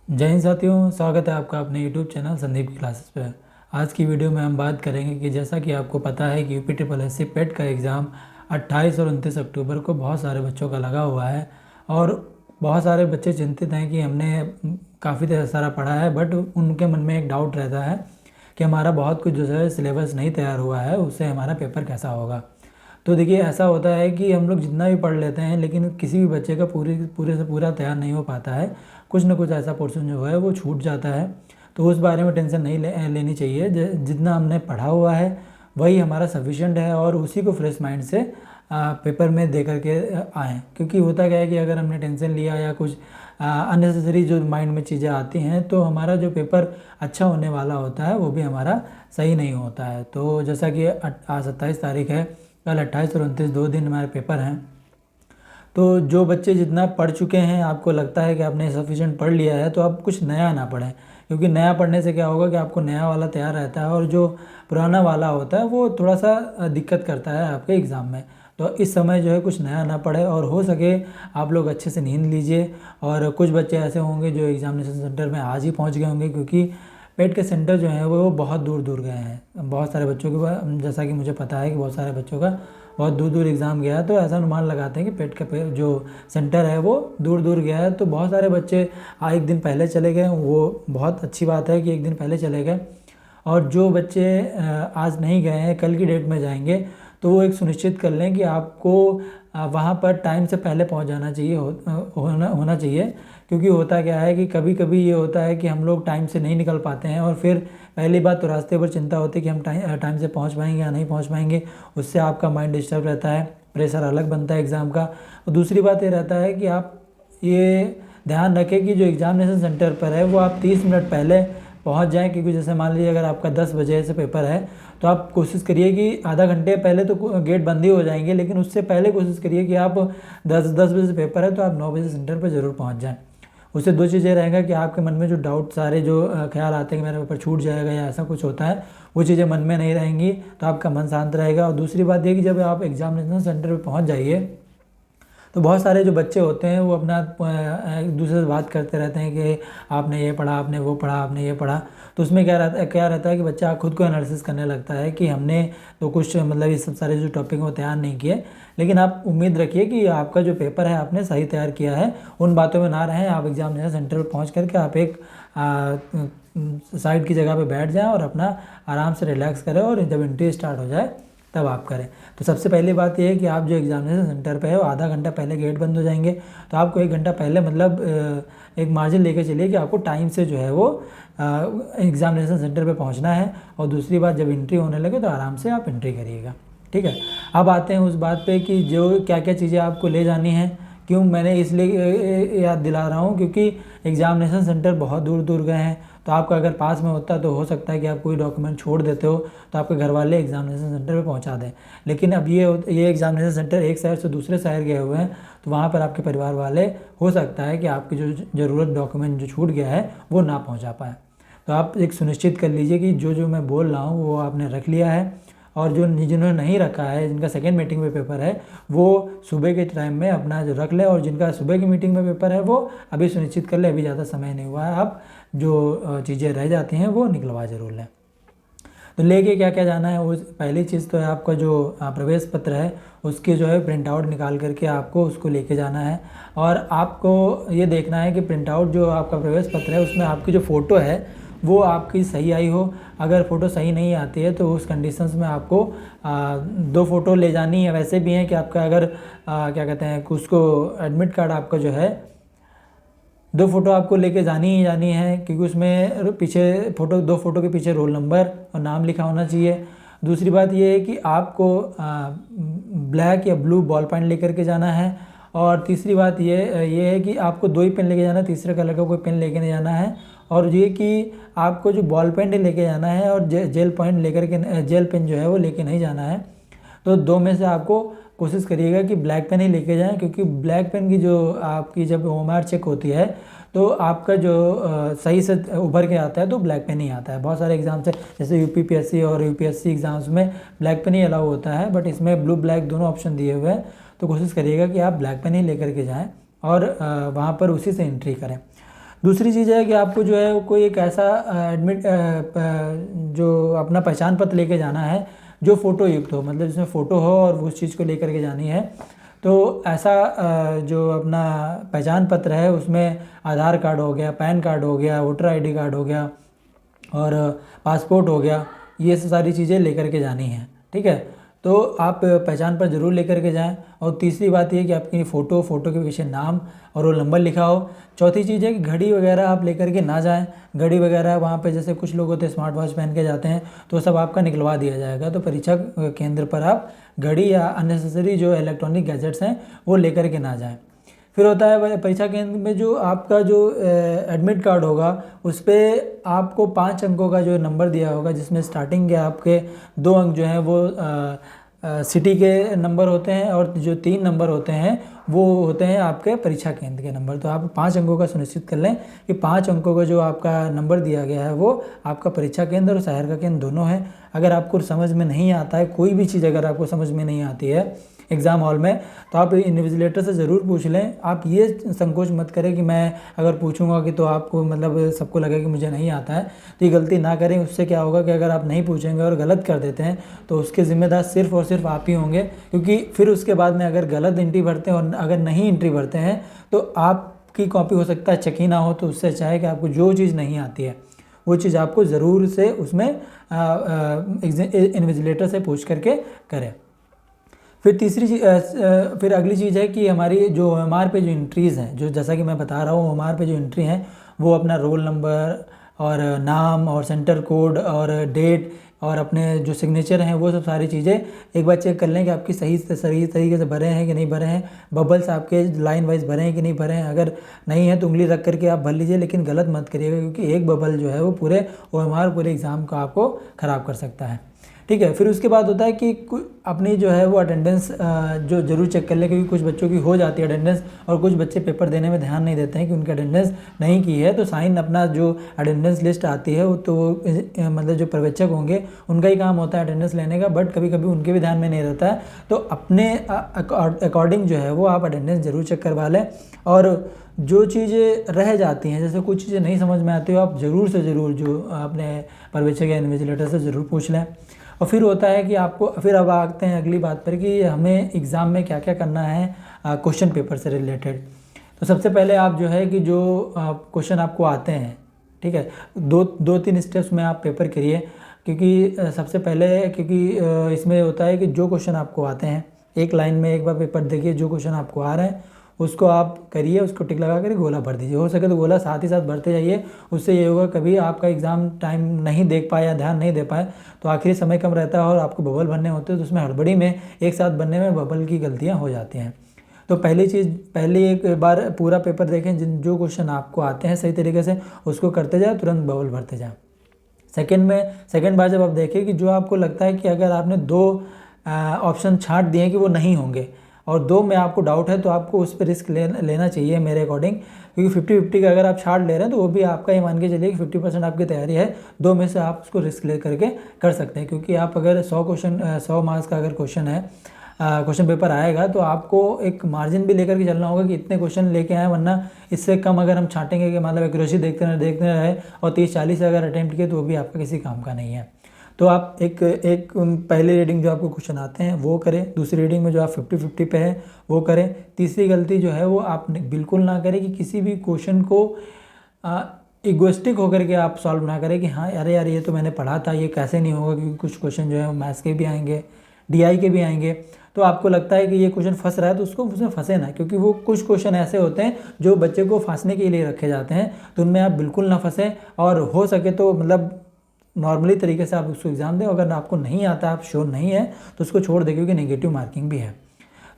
जय हिंद साथियों, स्वागत है आपका अपने YouTube चैनल संदीप की क्लासेस पर। आज की वीडियो में हम बात करेंगे कि जैसा कि आपको पता है कि यूपी पेट का एग्ज़ाम 28 और 29 अक्टूबर को बहुत सारे बच्चों का लगा हुआ है। और बहुत सारे बच्चे चिंतित हैं कि हमने काफ़ी सारा पढ़ा है, बट उनके मन में एक डाउट रहता है कि हमारा बहुत कुछ जो है सिलेबस नहीं तैयार हुआ है, उससे हमारा पेपर कैसा होगा। तो देखिए, ऐसा होता है कि हम लोग जितना भी पढ़ लेते हैं लेकिन किसी भी बच्चे का पूरे से पूरा तैयार नहीं हो पाता है। कुछ ना कुछ ऐसा पोर्शन जो है वो छूट जाता है। तो उस बारे में टेंशन नहीं लेनी चाहिए। जितना हमने पढ़ा हुआ है वही हमारा सफिशिएंट है, और उसी को फ्रेश माइंड से पेपर में दे करके आएँ। क्योंकि होता क्या है कि अगर हमने टेंशन लिया या कुछ अननेसेसरी जो माइंड में चीज़ें आती हैं, तो हमारा जो पेपर अच्छा होने वाला होता है वो भी हमारा सही नहीं होता है। तो जैसा कि आज 27 तारीख है, कल 28 और 29 2 दिन हमारे पेपर हैं। तो जो बच्चे जितना पढ़ चुके हैं, आपको लगता है कि आपने सफिशिएंट पढ़ लिया है, तो आप कुछ नया ना पढ़ें। क्योंकि नया पढ़ने से क्या होगा कि आपको नया वाला तैयार रहता है, और जो पुराना वाला होता है वो थोड़ा सा दिक्कत करता है आपके एग्ज़ाम में। तो इस समय जो है कुछ नया ना पढ़े, और हो सके आप लोग अच्छे से नींद लीजिए। और कुछ बच्चे ऐसे होंगे जो एग्ज़ामिनेशन सेंटर में आज ही पहुंच गए होंगे, क्योंकि पेट के सेंटर जो हैं वो बहुत दूर दूर गए हैं। बहुत सारे बच्चों के, जैसा कि मुझे पता है कि बहुत सारे बच्चों का बहुत दूर दूर एग्ज़ाम गया है, तो ऐसा अनुमान लगाते हैं कि पेट का जो सेंटर है वो दूर दूर गया है। तो बहुत सारे बच्चे एक दिन पहले चले गए, वो बहुत अच्छी बात है कि एक दिन पहले चले गए। और जो बच्चे आज नहीं गए हैं, कल की डेट में जाएंगे, तो वो एक सुनिश्चित कर लें कि आपको वहाँ पर टाइम से पहले पहुँच जाना चाहिए, होना चाहिए। क्योंकि होता क्या है कि कभी कभी ये होता है कि हम लोग टाइम से नहीं निकल पाते हैं, और फिर पहली बात तो रास्ते पर चिंता होती है कि हम टाइम से पहुंच पाएंगे या नहीं पहुंच पाएंगे। उससे आपका माइंड डिस्टर्ब रहता है, प्रेशर अलग बनता है एग्ज़ाम का। और दूसरी बात ये रहता है कि आप ये ध्यान रखें कि जो एग्ज़ामिनेशन सेंटर पर है वो आप 30 मिनट पहले पहुंच जाएं। क्योंकि जैसे मान लीजिए अगर आपका 10 बजे से पेपर है, तो आप कोशिश करिए कि आधा घंटे पहले तो गेट बंद ही हो जाएंगे, लेकिन उससे पहले कोशिश करिए कि आप 10 बजे से पेपर है तो आप 9 बजे सेंटर पर ज़रूर पहुँच जाएँ। उससे दो चीज़ें रहेगा कि आपके मन में जो डाउट सारे जो ख्याल आते हैं कि मेरा पेपर छूट जाएगा या ऐसा कुछ होता है, वो चीज़ें मन में नहीं रहेंगी, तो आपका मन शांत रहेगा। और दूसरी बात ये कि जब आप एग्जामिनेशन सेंटर पे पहुंच जाइए, तो बहुत सारे जो बच्चे होते हैं वो अपना एक दूसरे से बात करते रहते हैं कि आपने ये पढ़ा, आपने वो पढ़ा, आपने ये पढ़ा। तो उसमें क्या रहता है कि बच्चा खुद को एनालिसिस करने लगता है कि हमने तो कुछ मतलब ये सब सारे जो टॉपिक वो तैयार नहीं किए। लेकिन आप उम्मीद रखिए कि आपका जो पेपर है आपने सही तैयार किया है। उन बातों में ना रहें, आप एग्जामिनेशन सेंटर पर पहुँच करके आप एक साइड की जगह पे बैठ जाएं और अपना आराम से रिलैक्स करें, और जब एंट्री स्टार्ट हो जाए तब आप करें। तो सबसे पहली बात यह है कि आप जो एग्जामिनेशन सेंटर पे है वो आधा घंटा पहले गेट बंद हो जाएंगे, तो आपको 1 घंटा पहले मतलब एक मार्जिन लेके चलिए कि आपको टाइम से जो है वो एग्जामिनेशन सेंटर पे पहुंचना है। और दूसरी बात, जब एंट्री होने लगे तो आराम से आप एंट्री करिएगा, ठीक है। अब आते हैं उस बात पे कि जो क्या क्या चीज़ें आपको ले जानी है। क्यों मैंने इसलिए याद दिला रहा हूँ, क्योंकि एग्जामिनेशन सेंटर बहुत दूर दूर गए हैं। तो आपका अगर पास में होता तो हो सकता है कि आप कोई डॉक्यूमेंट छोड़ देते हो, तो आपके घर वाले एग्जामिनेशन सेंटर पे पहुंचा दें। लेकिन अब ये एग्जामिनेशन सेंटर एक शहर से दूसरे शहर गए हुए हैं, तो वहाँ पर आपके परिवार वाले हो सकता है कि आपकी जो ज़रूरत डॉक्यूमेंट जो छूट गया है वो ना पहुँचा पाए। तो आप एक सुनिश्चित कर लीजिए कि जो जो मैं बोल रहा हूँ वो आपने रख लिया है। और जो जिन्होंने नहीं रखा है, जिनका सेकेंड मीटिंग में पेपर है, वो सुबह के टाइम में अपना जो रख ले। और जिनका सुबह की मीटिंग में पेपर है वो अभी सुनिश्चित कर ले, अभी ज़्यादा समय नहीं हुआ है, आप जो चीज़ें रह जाती हैं वो निकलवा जरूर लें। तो लेके क्या क्या जाना है, वो पहली चीज़ तो है आपका जो प्रवेश पत्र है उसके जो है प्रिंट आउट निकाल करके आपको उसको लेके जाना है। और आपको ये देखना है कि प्रिंट आउट जो आपका प्रवेश पत्र है उसमें आपकी जो फ़ोटो है वो आपकी सही आई हो। अगर फ़ोटो सही नहीं आती है तो उस कंडीशंस में आपको 2 फ़ोटो ले जानी है। वैसे भी हैं कि आपका अगर क्या कहते हैं कि उसको एडमिट कार्ड आपका जो है 2 फ़ोटो आपको लेके जानी ही जानी है, क्योंकि उसमें पीछे 2 फ़ोटो के पीछे रोल नंबर और नाम लिखा होना चाहिए। दूसरी बात ये है कि आपको ब्लैक या ब्लू बॉल पेन लेकर के जाना है। और तीसरी बात ये है कि आपको 2 ही पेन लेके जाना है, तीसरे कलर का कोई पेन लेके नहीं जाना है। और ये कि आपको जो बॉल पेन लेके जाना है और जेल पेन जो है वो लेके नहीं जाना है। तो 2 में से आपको कोशिश करिएगा कि ब्लैक पेन ही लेके जाएं, क्योंकि ब्लैक पेन की जो आपकी जब ओएमआर चेक होती है तो आपका जो सही से उभर के आता है तो ब्लैक पेन ही आता है। बहुत सारे एग्जाम्स है, जैसे यूपीपीएससी और यूपीएससी एग्जाम्स में ब्लैक पेन ही अलाउ होता है, बट इसमें ब्लू ब्लैक दोनों ऑप्शन दिए हुए हैं। तो कोशिश करिएगा कि आप ब्लैक पेन ही लेकर के जाएँ और वहाँ पर उसी से एंट्री करें। दूसरी चीज़ है कि आपको जो है कोई एक ऐसा एडमिट जो अपना पहचान पत्र लेके जाना है जो फ़ोटो युक्त हो, मतलब जिसमें फ़ोटो हो और उस चीज़ को लेकर के जानी है। तो ऐसा जो अपना पहचान पत्र है उसमें आधार कार्ड हो गया, पैन कार्ड हो गया, वोटर आईडी कार्ड हो गया और पासपोर्ट हो गया, ये सारी चीज़ें लेकर के जानी है। ठीक है, तो आप पहचान पर ज़रूर लेकर के जाएं। और तीसरी बात ये कि आपकी फ़ोटो के पीछे नाम और रोल नंबर लिखा हो। चौथी चीज़ है कि घड़ी वगैरह आप लेकर के ना जाएं। घड़ी वगैरह वहाँ पे जैसे कुछ लोग होते हैं स्मार्ट वॉच पहन के जाते हैं, तो सब आपका निकलवा दिया जाएगा। तो परीक्षा केंद्र पर आप घड़ी या अननेसेसरी जो इलेक्ट्रॉनिक गैजेट्स हैं वो लेकर के ना जाएँ। फिर होता है परीक्षा केंद्र में जो आपका जो एडमिट कार्ड होगा उस पर आपको 5 अंकों का जो नंबर दिया होगा, जिसमें स्टार्टिंग के आपके 2 अंक जो हैं वो सिटी के नंबर होते हैं और जो 3 नंबर होते हैं वो होते हैं आपके परीक्षा केंद्र के नंबर। तो आप 5 अंकों का सुनिश्चित कर लें कि 5 अंकों का जो आपका नंबर दिया गया है वो आपका परीक्षा केंद्र और शहर का केंद्र दोनों है। अगर आपको समझ में नहीं आता है, कोई भी चीज़ अगर आपको समझ में नहीं आती है एग्ज़ाम हॉल में, तो आप इन्विजिलेटर से ज़रूर पूछ लें। आप ये संकोच मत करें कि मैं अगर पूछूंगा कि तो आपको मतलब सबको लगे कि मुझे नहीं आता है, तो ये गलती ना करें। उससे क्या होगा कि अगर आप नहीं पूछेंगे और गलत कर देते हैं तो उसके ज़िम्मेदार सिर्फ़ और सिर्फ आप ही होंगे, क्योंकि फिर उसके बाद में अगर गलत एंट्री भरते हैं और अगर नहीं एंट्री भरते हैं तो आपकी कॉपी हो सकता है चेक ही ना हो। तो उससे अच्छा है कि आपको जो चीज़ नहीं आती है वो चीज़ आपको ज़रूर से उसमें इन्विजिलेटर से पूछ करके करें। फिर तीसरी चीज़ फिर अगली चीज़ है कि हमारी जो OMR पे जो एंट्रीज़ हैं, जो जैसा कि मैं बता रहा हूँ OMR पे जो एंट्री हैं वो अपना रोल नंबर और नाम और सेंटर कोड और डेट और अपने जो सिग्नेचर हैं वो सब सारी चीज़ें एक बार चेक कर लें कि आपकी सही तरीके से भरे हैं कि नहीं भरे हैं। बबल्स आपके लाइन वाइज भरे हैं कि नहीं भरे हैं। अगर नहीं है तो उंगली रख करके आप भर लीजिए, लेकिन गलत मत करिएगा, क्योंकि एक बबल जो है वो पूरे OMR पूरे एग्ज़ाम को आपको ख़राब कर सकता है। ठीक है, फिर उसके बाद होता है कि अपनी जो है वो अटेंडेंस जो ज़रूर चेक कर ले, क्योंकि कुछ बच्चों की हो जाती है अटेंडेंस और कुछ बच्चे पेपर देने में ध्यान नहीं देते हैं कि उनकी अटेंडेंस नहीं की है। तो साइन अपना जो अटेंडेंस लिस्ट आती है वो तो मतलब जो पर्यवेक्षक होंगे उनका ही काम होता है अटेंडेंस लेने का, बट कभी कभी उनके भी ध्यान में नहीं रहता है। तो अपने अकॉर्डिंग जो है वो आप अटेंडेंस ज़रूर चेक करवा लें। और जो चीज़ें रह जाती हैं, जैसे कुछ चीज़ें नहीं समझ में आती हो, आप ज़रूर से ज़रूर जो अपने पर्यवेक्षक या इन्विजिलेटर से ज़रूर पूछ लें। और फिर होता है कि आपको फिर अब आते हैं अगली बात पर कि हमें एग्ज़ाम में क्या क्या करना है क्वेश्चन पेपर से रिलेटेड। तो सबसे पहले आप जो है कि जो क्वेश्चन आपको आते हैं, ठीक है, दो तीन स्टेप्स में आप पेपर करिए, क्योंकि सबसे पहले क्योंकि इसमें होता है कि जो क्वेश्चन आपको आते हैं एक लाइन में एक बार पेपर देखिए, जो क्वेश्चन आपको आ रहे हैं उसको आप करिए, उसको टिक लगा कर गोला भर दीजिए। हो सके तो गोला साथ ही साथ भरते जाइए। उससे ये होगा कभी आपका एग्ज़ाम टाइम नहीं देख पाए या ध्यान नहीं दे पाए तो आखिरी समय कम रहता है और आपको बबल भरने होते हैं, तो उसमें हड़बड़ी में एक साथ भरने में बबल की गलतियाँ हो जाती हैं। तो पहले एक बार पूरा पेपर देखें, जो क्वेश्चन आपको आते हैं सही तरीके से उसको करते जाए, तुरंत बबल भरते जाएँ। सेकेंड बार जब आप देखें कि जो आपको लगता है कि अगर आपने 2 ऑप्शन छांट दिए हैं कि वो नहीं होंगे और 2 में आपको डाउट है, तो आपको उस पर रिस्क लेना चाहिए मेरे अकॉर्डिंग, क्योंकि 50-50 का अगर आप छांट ले रहे हैं तो वो भी आपका ये मान के चलिए कि 50% आपकी तैयारी है। 2 में से आप उसको रिस्क ले करके कर सकते हैं, क्योंकि आप अगर 100 मार्क्स का अगर क्वेश्चन है, क्वेश्चन पेपर आएगा तो आपको एक मार्जिन भी लेकर के चलना होगा कि इतने क्वेश्चन लेके आए, वरना इससे कम अगर हम छाँटेंगे कि मतलब एक्यूरेसी देखते रहे और 30-40 अगर अटैम्प्ट किए तो वो भी आपका किसी काम का नहीं है। तो आप एक पहली रीडिंग जो आपको क्वेश्चन आते हैं वो करें, दूसरी रीडिंग में जो आप 50-50 पे है वो करें। तीसरी गलती जो है वो आप बिल्कुल ना करें कि किसी भी क्वेश्चन को इगोइस्टिक होकर के आप सॉल्व ना करें कि हाँ अरे यार ये तो मैंने पढ़ा था, ये कैसे नहीं होगा, क्योंकि कुछ क्वेश्चन जो है मैथ्स के भी आएंगे, DI के भी आएंगे। तो आपको लगता है कि ये क्वेश्चन फंस रहा है तो उसको उसमें फंसे ना, क्योंकि वो कुछ क्वेश्चन ऐसे होते हैं जो बच्चे को फंसने के लिए रखे जाते हैं, तो उनमें आप बिल्कुल ना फंसें। और हो सके तो मतलब नॉर्मली तरीके से आप उसको एग्ज़ाम दें। अगर आपको नहीं आता, आप श्योर नहीं है तो उसको छोड़ दें, क्योंकि नेगेटिव मार्किंग भी है।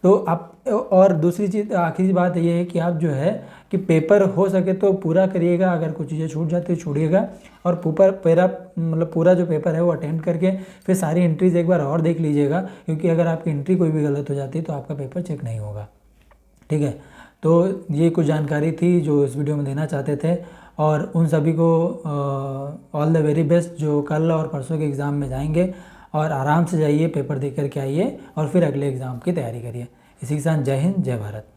तो आप और दूसरी चीज़ आखिरी बात ये है कि आप जो है कि पेपर हो सके तो पूरा करिएगा, अगर कुछ चीज़ें छूट जाती है छोड़िएगा, और पूरा जो पेपर है वो अटेम्प्ट करके फिर सारी एंट्रीज एक बार और देख लीजिएगा, क्योंकि अगर आपकी एंट्री कोई भी गलत हो जाती है तो आपका पेपर चेक नहीं होगा। ठीक है, तो ये कुछ जानकारी थी जो इस वीडियो में देना चाहते थे, और उन सभी को ऑल द वेरी बेस्ट जो कल और परसों के एग्ज़ाम में जाएंगे। और आराम से जाइए, पेपर दे करके आइए और फिर अगले एग्ज़ाम की तैयारी करिए। इसी के साथ जय हिंद, जय भारत।